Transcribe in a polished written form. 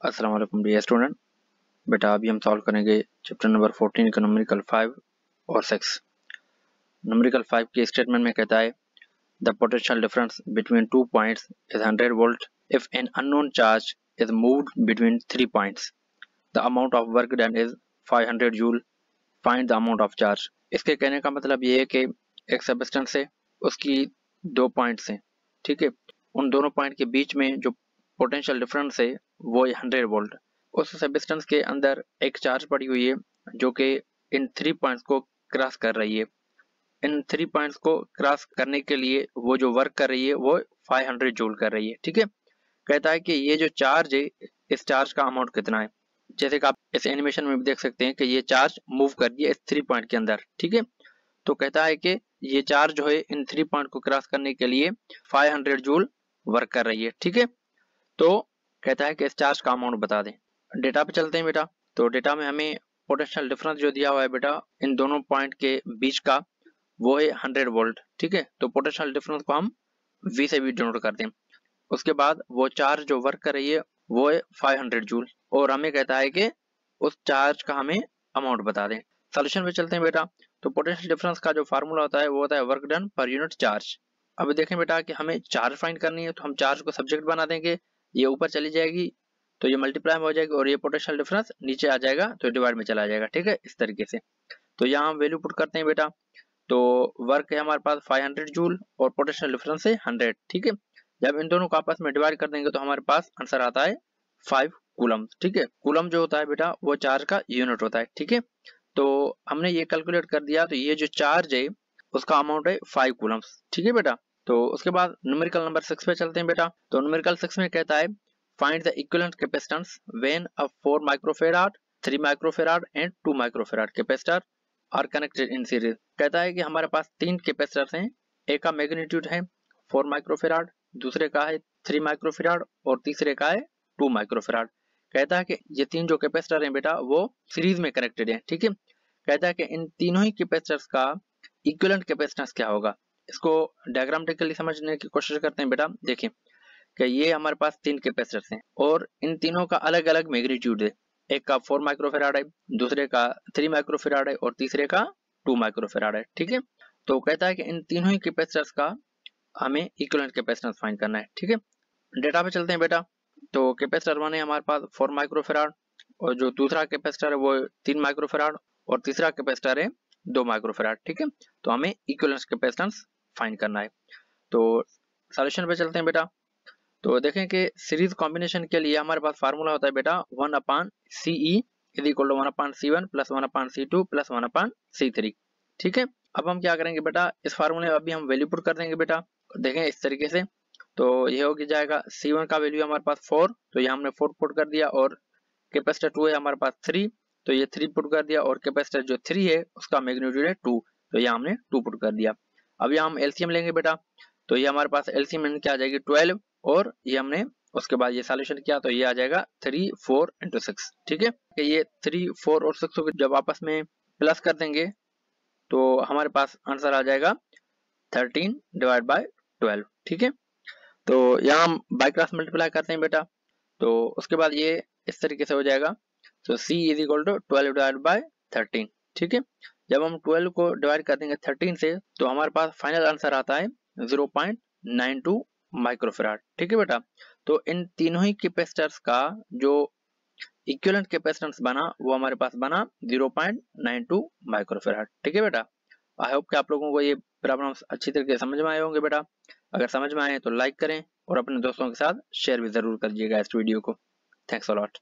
अस्सलाम वालेकुम dear student. बेटा अभी हम सॉल्व करेंगे चैप्टर नंबर 14 का न्यूमेरिकल 5 और 6। न्यूमेरिकल 5 के स्टेटमेंट में कहता है the potential difference between two points is 100 volt if an unknown charge is moved between three points. The amount of work done is 500 joule. Find the amount of charge. इसके कहने का मतलब ये है कि एक सब्सटेंस है, उसकी दो पॉइंट्स हैं, ठीक है। उन दोनों पॉइंट के बीच में जो पोटेंशियल डिफरेंस है वो 100 वोल्ट। उस सब्सटेंस के अंदर एक चार्ज पड़ी हुई है जो कि इन थ्री पॉइंट्स को क्रॉस कर रही है। इन थ्री पॉइंट्स को क्रॉस करने के लिए वो जो वर्क कर रही है वो 500 जूल कर रही है, ठीक है। कहता है कि ये जो चार्ज है, इस चार्ज का अमाउंट कितना है। जैसे कि आप इस एनिमेशन में भी देख सकते हैं कि ये चार्ज मूव कर रही है इस थ्री पॉइंट के अंदर, ठीक है। तो कहता है कि ये चार्ज जो है इन थ्री पॉइंट को क्रॉस करने के लिए 500 जूल वर्क कर रही है, ठीक है। तो कहता है कि इस चार्ज का अमाउंट बता दें। डेटा पे चलते हैं बेटा। तो डेटा में हमें पोटेंशियल डिफरेंस जो दिया हुआ है बेटा इन दोनों पॉइंट के बीच का वो है 100 वोल्ट, ठीक है। तो पोटेंशियल डिफरेंस को हम V से भी डिनोट करते हैं। उसके बाद वो चार्ज जो वर्क कर रही है वो है 500 जूल और हमें कहता है कि उस चार्ज का हमें अमाउंट बता दें। सोल्यूशन पे चलते हैं बेटा। तो पोटेंशियल डिफरेंस का जो फार्मूला होता है वो होता है work done per unit charge. अब देखें बेटा कि हमें चार्ज फाइंड करनी है, तो हम चार्ज को सब्जेक्ट बना देंगे, ये ऊपर चली जाएगी तो ये मल्टीप्लाई में हो जाएगी और ये पोटेंशियल डिफरेंस नीचे आ जाएगा तो डिवाइड में चला जाएगा, ठीक है, इस तरीके से। तो यहाँ हम वैल्यू पुट करते हैं बेटा। तो वर्क है हमारे पास 500 जूल और पोटेंशियल डिफरेंस है 100, ठीक है। जब इन दोनों को आपस में डिवाइड कर देंगे तो हमारे पास आंसर आता है 5 कूलम, ठीक है। कूलम जो होता है बेटा वो चार्ज का यूनिट होता है, ठीक है। तो हमने ये कैलकुलेट कर दिया, तो ये जो चार्ज है उसका अमाउंट है 5 कूलम्स, ठीक है बेटा। तो उसके बाद न्यूमेरिकल नंबर 6 पे चलते हैं बेटा। तो न्यूमेरिकल 6 में कहता है find the equivalent capacitance when a 4 microfarad 3 microfarad and 2 microfarad capacitor are connected in series. कहता है कि हमारे पास तीन कैपेसिटर्स हैं। एक का मैग्नीट्यूड है 4 माइक्रोफैराड, दूसरे का है 3 माइक्रोफैराड और तीसरे का है 2 माइक्रोफैराड। कहता है कि ये तीन जो कैपेसिटर हैं बेटा वो सीरीज में कनेक्टेड हैं, ठीक है। कहता है कि इन तीनों ही कैपेसिटर्स का इक्विवेलेंट कैपेसिटेंस क्या होगा। इसको डायग्रामेटिकली समझने की कोशिश करते हैं बेटा। देखिए कि ये हमारे पास तीन कैपेसिटर्स हैं और इन तीनों का अलग अलग मैग्नीट्यूड है। एक का 4 माइक्रोफैराड है, दूसरे का 3 माइक्रोफैराड है और तीसरे का 2 माइक्रोफैराड है, ठीक है। तो कहता है कि इन तीनों ही कैपेसिटर्स का हमें इक्विवेलेंट कैपेसिटेंस फाइंड करना है, ठीक है। डेटा पे चलते हैं बेटा। तो कैपेसिटर 1 है हमारे पास 4 माइक्रोफैराड और जो दूसरा कैपेसिटर है वो 3 माइक्रोफैराड और तीसरा कैपेसिटर है 2 माइक्रोफैराड, ठीक है। तो हमें इक्विवेलेंट कैपेसिटेंस फाइंड करना है। तो सॉल्यूशन पे चलते हैं बेटा। तो देखें कि सीरीज कॉम्बिनेशन के लिए हमारे पास फार्मूला होता है बेटा 1/CE is equal to 1/C1 plus 1/C2 plus 1/C3, ठीक है। अब हम क्या करेंगे बेटा, इस फार्मूले में अभी हम वैल्यू पुट कर देंगे बेटा। देखें इस तरीके से। तो ये हो जाएगा C1 का वैल्यू हमारे पास 4, तो ये हमने 4 पुट कर दिया और कैपेसिटर 2 है हमारे पास 3, तो ये 3 पुट कर दिया और कैपेसिटर जो 3 है उसका मैग्नीट्यूड है 2, तो ये हमने 2 पुट कर दिया। अब यहाँ हम एलसीएम लेंगे बेटा। तो ये हमारे पास एलसीएम क्या आ जाएगी 12 और ये हमने उसके बाद ये सॉल्यूशन किया तो ये आ जाएगा 3 4 into 6, ठीक है। कि ये 3 4 और 6 को जब आपस में प्लस कर देंगे तो हमारे पास आंसर आ जाएगा 13 डिवाइड बाय 12, ठीक है। तो यहाँ हम बाय क्रॉस मल्टीप्लाई करते हैं बेटा। तो उसके बाद ये इस तरीके से हो जाएगा। तो C is equal to 12 divide by 13, ठीक है। जब हम 12 को डिवाइड कर देंगे 13 से तो हमारे पास फाइनल आंसर आता है 0.92 माइक्रोफैराड, ठीक है बेटा। तो इन तीनों ही कैपेसिटर्स का जो इक्विवेलेंट कैपेसिटेंस बना वो हमारे पास बना 0.92 माइक्रोफैराड, ठीक है बेटा। आई होप कि आप लोगों को ये प्रॉब्लम्स अच्छी तरीके से समझ में आए होंगे बेटा। अगर समझ में आए तो लाइक करें और अपने दोस्तों के साथ शेयर भी जरूर करिएगा इस वीडियो को। Thanks a lot.